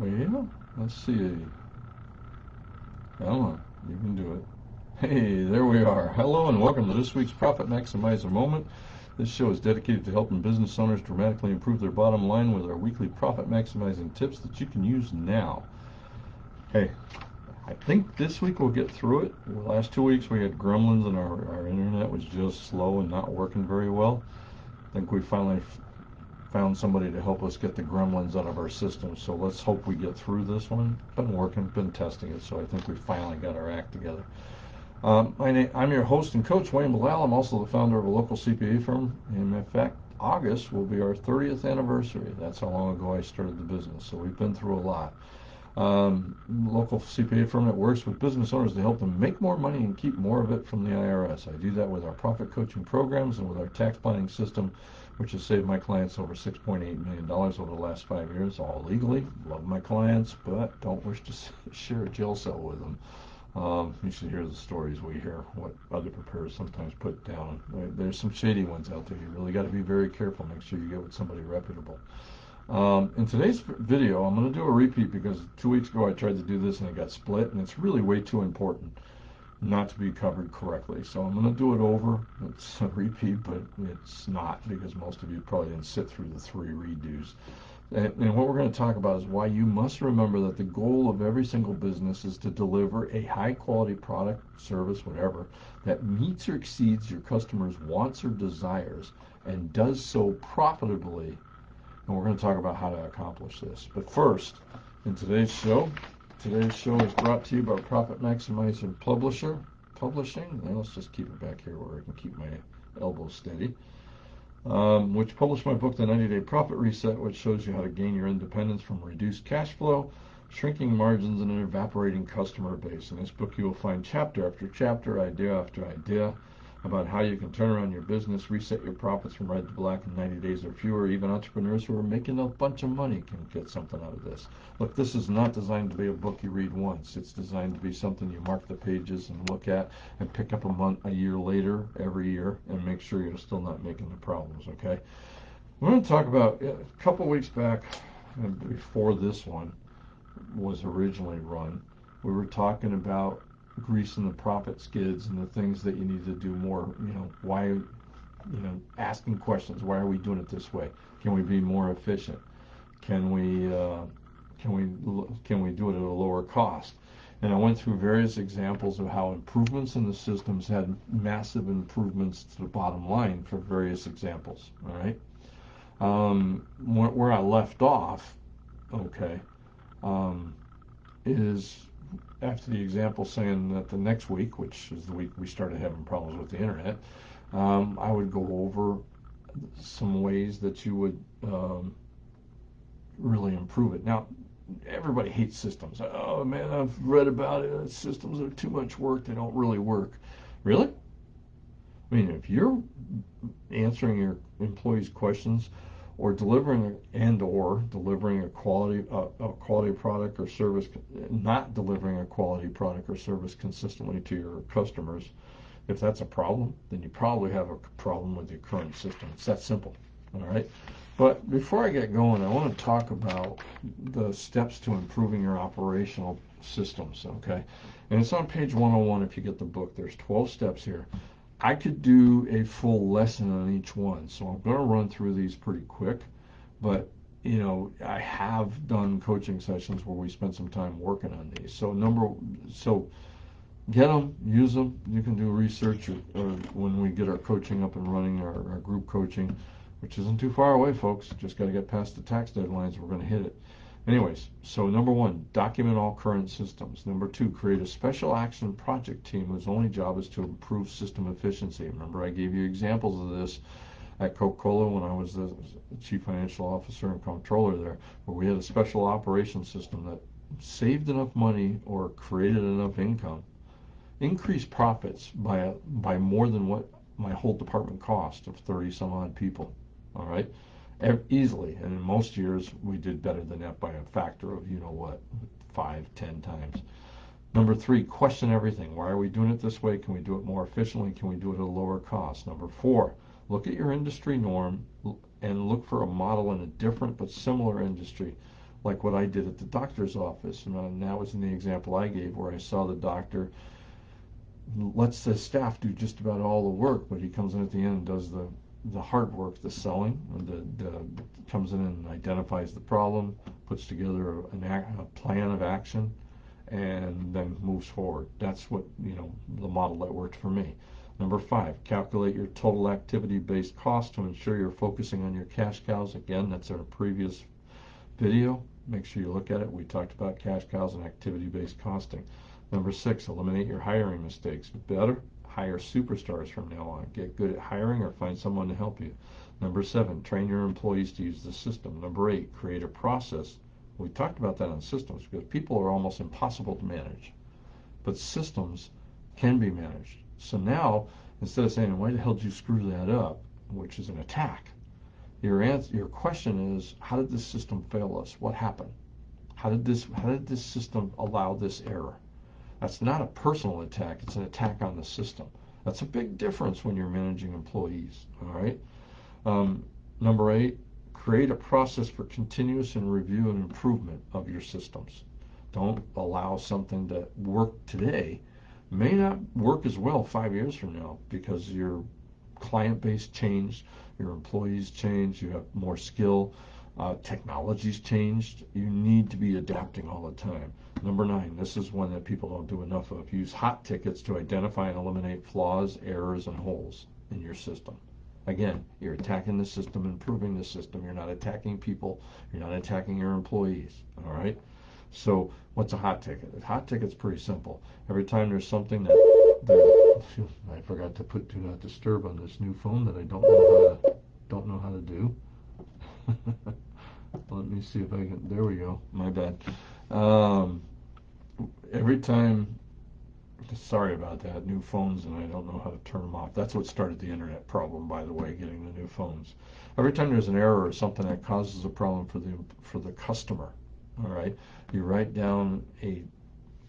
Well, let's see. Come on, you can do it. Hey, there we are. Hello and welcome to this week's Profit Maximizer Moment. This show is dedicated to helping business owners dramatically improve their bottom line with our weekly profit maximizing tips that you can use now. Hey, I think this week we'll get through it. The last 2 weeks we had gremlins and our internet was just slow and not working very well. I think we finally found somebody to help us get the gremlins out of our system. So let's hope we get through this one. Been working, been testing it, so I think we finally got our act together. I'm your host and coach, Wayne Bilal. I'm also the founder of a local CPA firm. And in fact, August will be our 30th anniversary. That's how long ago I started the business. So we've been through a lot. Local CPA firm that works with business owners to help them make more money and keep more of it from the IRS. I do that with our profit coaching programs and with our tax planning system, which has saved my clients over $6.8 million over the last 5 years, all legally. Love my clients, but don't wish to share a jail cell with them. You should hear the stories we hear, what other preparers sometimes put down. There's some shady ones out there. You really got to be very careful. Make sure you get with somebody reputable. In today's video, I'm going to do a repeat because 2 weeks ago I tried to do this and it got split, and it's really way too important not to be covered correctly. So I'm going to do it over. It's a repeat, but it's not, because most of you probably didn't sit through the 3 redos. And what we're going to talk about is why you must remember that the goal of every single business is to deliver a high quality product, service, whatever, that meets or exceeds your customers' wants or desires and does so profitably. And we're going to talk about how to accomplish this. But first, in today's show is brought to you by Profit Maximizer Publishing. Now let's just keep it back here where I can keep my elbows steady. Which published my book, The 90-Day Profit Reset, which shows you how to gain your independence from reduced cash flow, shrinking margins, and an evaporating customer base. In this book, you will find chapter after chapter, idea after idea, about how you can turn around your business, reset your profits from red to black in 90 days or fewer. Even entrepreneurs who are making a bunch of money can get something out of this. Look, this is not designed to be a book you read once. It's designed to be something you mark the pages and look at and pick up a year later, every year, and make sure you're still not making the problems, okay? We're going to talk about, a couple weeks back, before this one was originally run, we were talking about greasing the profit skids and the things that you need to do more. Why, asking questions. Why are we doing it this way? Can we be more efficient? Can we do it at a lower cost? And I went through various examples of how improvements in the systems had massive improvements to the bottom line for various examples. All right. Where I left off, okay, is after the example saying that the next week, which is the week we started having problems with the internet, I would go over some ways that you would really improve it. Now, everybody hates systems. Oh man, I've read about it. Systems are too much work. They don't really work. Really? I mean, if you're answering your employees' questions or delivering a quality product or service, not delivering a quality product or service consistently to your customers, if that's a problem, then you probably have a problem with your current system. It's that simple. All right. But before I get going, I want to talk about the steps to improving your operational systems. Okay. And it's on page 101 if you get the book. There's 12 steps here. I could do a full lesson on each one, so I'm going to run through these pretty quick, but I have done coaching sessions where we spend some time working on these. So get them, use them. You can do research or when we get our coaching up and running, our group coaching, which isn't too far away, folks. Just got to get past the tax deadlines. We're going to hit it. Anyways, so number 1, document all current systems. Number 2, create a special action project team whose only job is to improve system efficiency. Remember, I gave you examples of this at Coca-Cola when I was the chief financial officer and controller there, where we had a special operations system that saved enough money or created enough income, increased profits by more than what my whole department cost of 30 some odd people. All right. Easily, and in most years we did better than that by a factor of 5-10 times. Number 3, question everything. Why are we doing it this way? Can we do it more efficiently? Can we do it at a lower cost? Number 4, look at your industry norm and look for a model in a different but similar industry like what I did at the doctor's office. And that was in the example I gave where I saw the doctor lets the staff do just about all the work, but he comes in at the end and does the hard work, the selling, comes in and identifies the problem, puts together a plan of action, and then moves forward. That's what, the model that worked for me. Number 5, calculate your total activity-based cost to ensure you're focusing on your cash cows. Again, that's in a previous video. Make sure you look at it. We talked about cash cows and activity-based costing. Number 6, eliminate your hiring mistakes. Better, hire superstars from now on. Get good at hiring or find someone to help you. Number 7, train your employees to use the system. Number 8, create a process. We talked about that on systems because people are almost impossible to manage, but systems can be managed. So now, instead of saying, why the hell did you screw that up, which is an attack, your question is, how did this system fail us? What happened? How did this system allow this error? That's not a personal attack, it's an attack on the system. That's a big difference when you're managing employees, all right? Number 8, create a process for continuous and review and improvement of your systems. Don't allow something to work today may not work as well 5 years from now because your client base changed, your employees changed, you have more skill, technology's changed. You need to be adapting all the time. Number 9, this is one that people don't do enough of. Use hot tickets to identify and eliminate flaws, errors, and holes in your system. Again, you're attacking the system, improving the system. You're not attacking people. You're not attacking your employees. All right? So what's a hot ticket? A hot ticket's pretty simple. Every time there's something that I forgot to put do not disturb on this new phone that I don't know how to do. Let me see if I can. There we go. My bad. Every time. Sorry about that. New phones, and I don't know how to turn them off. That's what started the internet problem, by the way, getting the new phones. Every time there's an error or something that causes a problem for the customer, all right, you write down a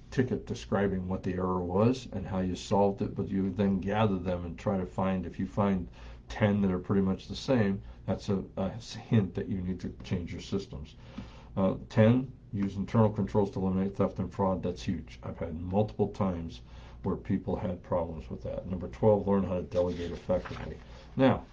ticket describing what the error was and how you solved it, but you then gather them and try to find, if you find 10 that are pretty much the same, that's a hint that you need to change your systems. 10, use internal controls to eliminate theft and fraud. That's huge. I've had multiple times where people had problems with that. Number 12, learn how to delegate effectively. Now,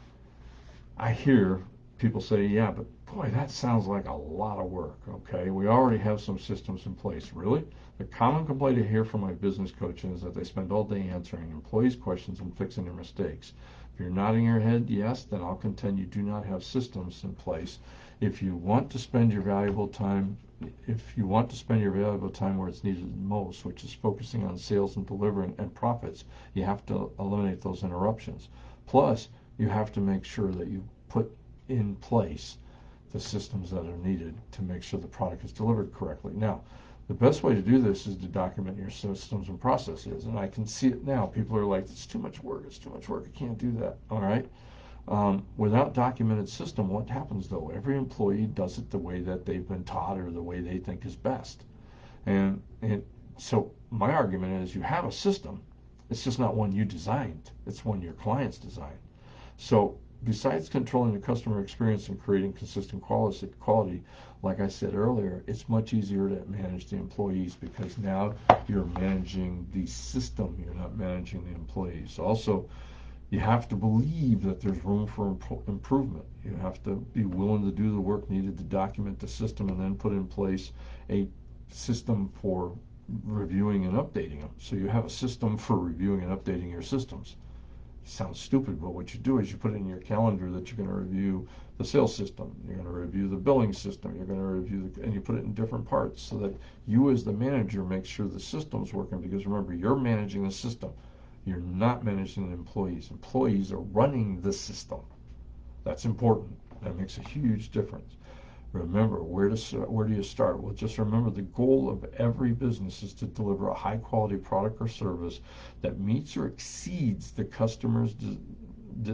I hear people say, yeah, but boy, that sounds like a lot of work. Okay, we already have some systems in place. Really? The common complaint I hear from my business coaching is that they spend all day answering employees' questions and fixing their mistakes. If you're nodding your head yes, then I'll contend you do not have systems in place. If you want to spend your valuable time where it's needed most, which is focusing on sales and delivering and profits, you have to eliminate those interruptions. Plus, you have to make sure that you put in place the systems that are needed to make sure the product is delivered correctly. Now, the best way to do this is to document your systems and processes, and I can see it now. People are like, it's too much work, I can't do that, all right? Without documented system, what happens though? Every employee does it the way that they've been taught or the way they think is best. And so my argument is you have a system, it's just not one you designed, it's one your clients designed. So besides controlling the customer experience and creating consistent quality, like I said earlier, it's much easier to manage the employees because now you're managing the system, you're not managing the employees. Also, you have to believe that there's room for improvement. You have to be willing to do the work needed to document the system and then put in place a system for reviewing and updating them. So you have a system for reviewing and updating your systems. Sounds stupid, but what you do is you put it in your calendar that you're going to review the sales system, you're going to review the billing system, you're going to review and you put it in different parts so that you as the manager make sure the system's working, because remember, you're managing the system. You're not managing the employees. Employees are running the system. That's important. That makes a huge difference. Remember, where do you start? Well, just remember the goal of every business is to deliver a high-quality product or service that meets or exceeds the customer's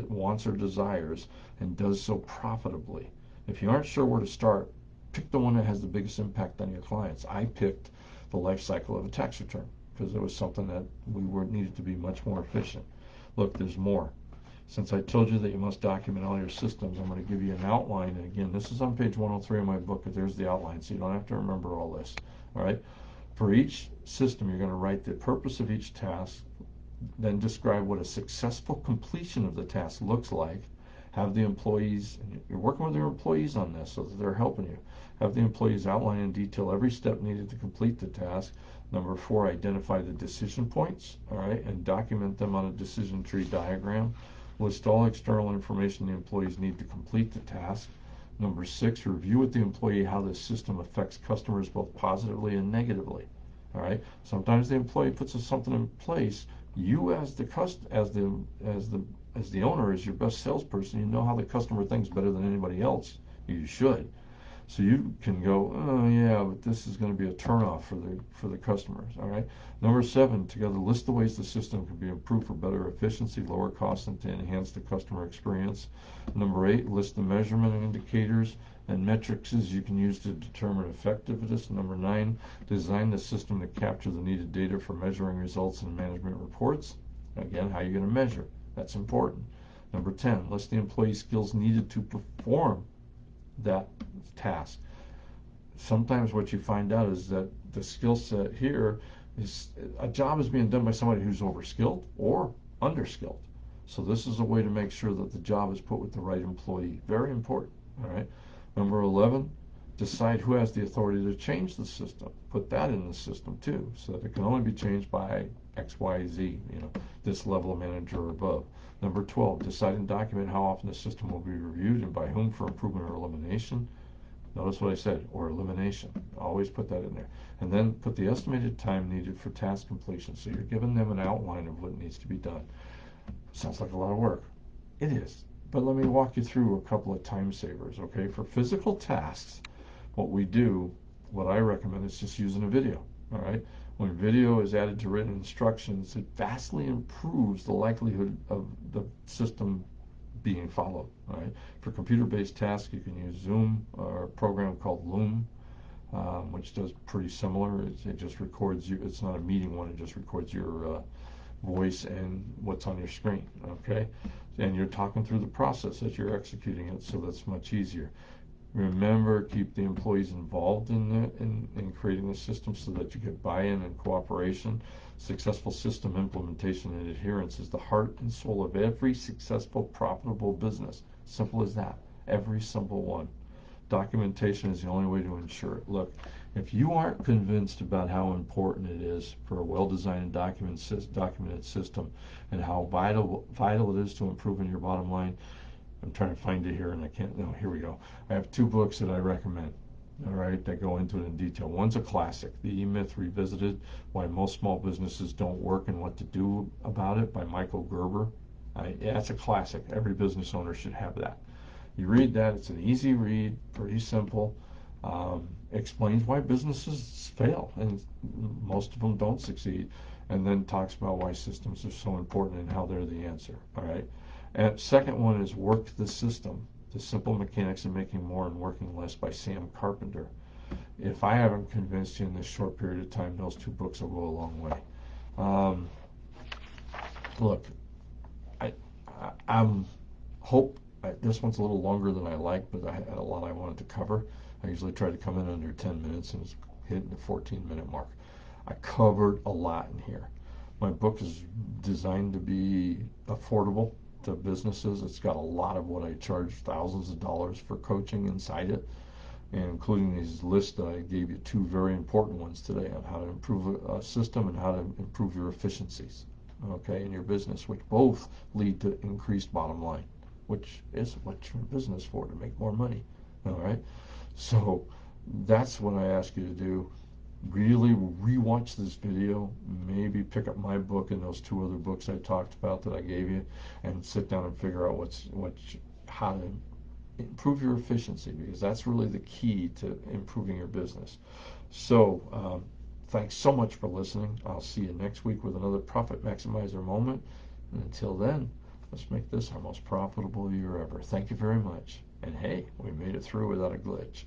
wants or desires and does so profitably. If you aren't sure where to start, pick the one that has the biggest impact on your clients. I picked the life cycle of a tax return because it was something that needed to be much more efficient. Look, there's more. Since I told you that you must document all your systems, I'm going to give you an outline. And again, this is on page 103 of my book. There's the outline, so you don't have to remember all this. All right. For each system, you're going to write the purpose of each task, then describe what a successful completion of the task looks like. Have the employees, and you're working with your employees on this so that they're helping you. Have the employees outline in detail every step needed to complete the task. Number 4, identify the decision points, all right, and document them on a decision tree diagram. List all external information the employees need to complete the task. Number 6, review with the employee how this system affects customers both positively and negatively. All right. Sometimes the employee puts something in place. You, as the owner, as your best salesperson, you know how the customer thinks better than anybody else. You should. So you can go, oh yeah, but this is going to be a turnoff for the customers. All right. Number 7, together list the ways the system can be improved for better efficiency, lower costs, and to enhance the customer experience. Number 8, list the measurement indicators and metrics you can use to determine effectiveness. Number 9, design the system to capture the needed data for measuring results in management reports. Again, how are you going to measure? That's important. Number 10, list the employee skills needed to perform that task. Sometimes what you find out is that the skill set here is a job is being done by somebody who's overskilled or underskilled. So this is a way to make sure that the job is put with the right employee. Very important. All right. Number 11, decide who has the authority to change the system. Put that in the system too, so that it can only be changed by X, Y, Z, this level of manager or above. Number 12, decide and document how often the system will be reviewed and by whom for improvement or elimination. Notice what I said, or elimination. Always put that in there. And then put the estimated time needed for task completion. So you're giving them an outline of what needs to be done. Sounds like a lot of work. It is. But let me walk you through a couple of time savers, okay? For physical tasks, what I recommend is just using a video, all right? When video is added to written instructions, it vastly improves the likelihood of the system being followed, all right? For computer-based tasks, you can use Zoom or a program called Loom, which does pretty similar. It just records you. It's not a meeting one. It just records your voice and what's on your screen, okay? And you're talking through the process as you're executing it, so that's much easier. Remember, keep the employees involved in creating the system so that you get buy-in and cooperation. Successful system implementation and adherence is the heart and soul of every successful, profitable business. Simple as that. Every simple one. Documentation is the only way to ensure it. Look, if you aren't convinced about how important it is for a well-designed and documented system and how vital it is to improving your bottom line, I'm trying to find it here and I can't. No, here we go. I have 2 books that I recommend, all right, that go into it in detail. One's a classic, The E-Myth Revisited, Why Most Small Businesses Don't Work and What to Do About It by Michael Gerber. That's a classic. Every business owner should have that. You read that, it's an easy read, pretty simple, explains why businesses fail and most of them don't succeed, and then talks about why systems are so important and how they're the answer, all right? And second one is Work the System, The Simple Mechanics of Making More and Working Less by Sam Carpenter. If I haven't convinced you in this short period of time, those 2 books will go a long way. Look, I'm hope this one's a little longer than I like, but I had a lot I wanted to cover. I usually try to come in under 10 minutes, and it's hitting the 14-minute mark. I covered a lot in here. My book is designed to be affordable to businesses. It's got a lot of what I charge, thousands of dollars for coaching inside it, and including these lists that I gave you 2 very important ones today on how to improve a system and how to improve your efficiencies, okay, in your business, which both lead to increased bottom line, which is what you're in business for, to make more money, all right? So that's what I ask you to do. Really rewatch this video, maybe pick up my book and those 2 other books I talked about that I gave you, and sit down and figure out how to improve your efficiency, because that's really the key to improving your business. So thanks so much for listening. I'll see you next week with another Profit Maximizer moment, and until then, let's make this our most profitable year ever. Thank you very much, and hey, we made it through without a glitch.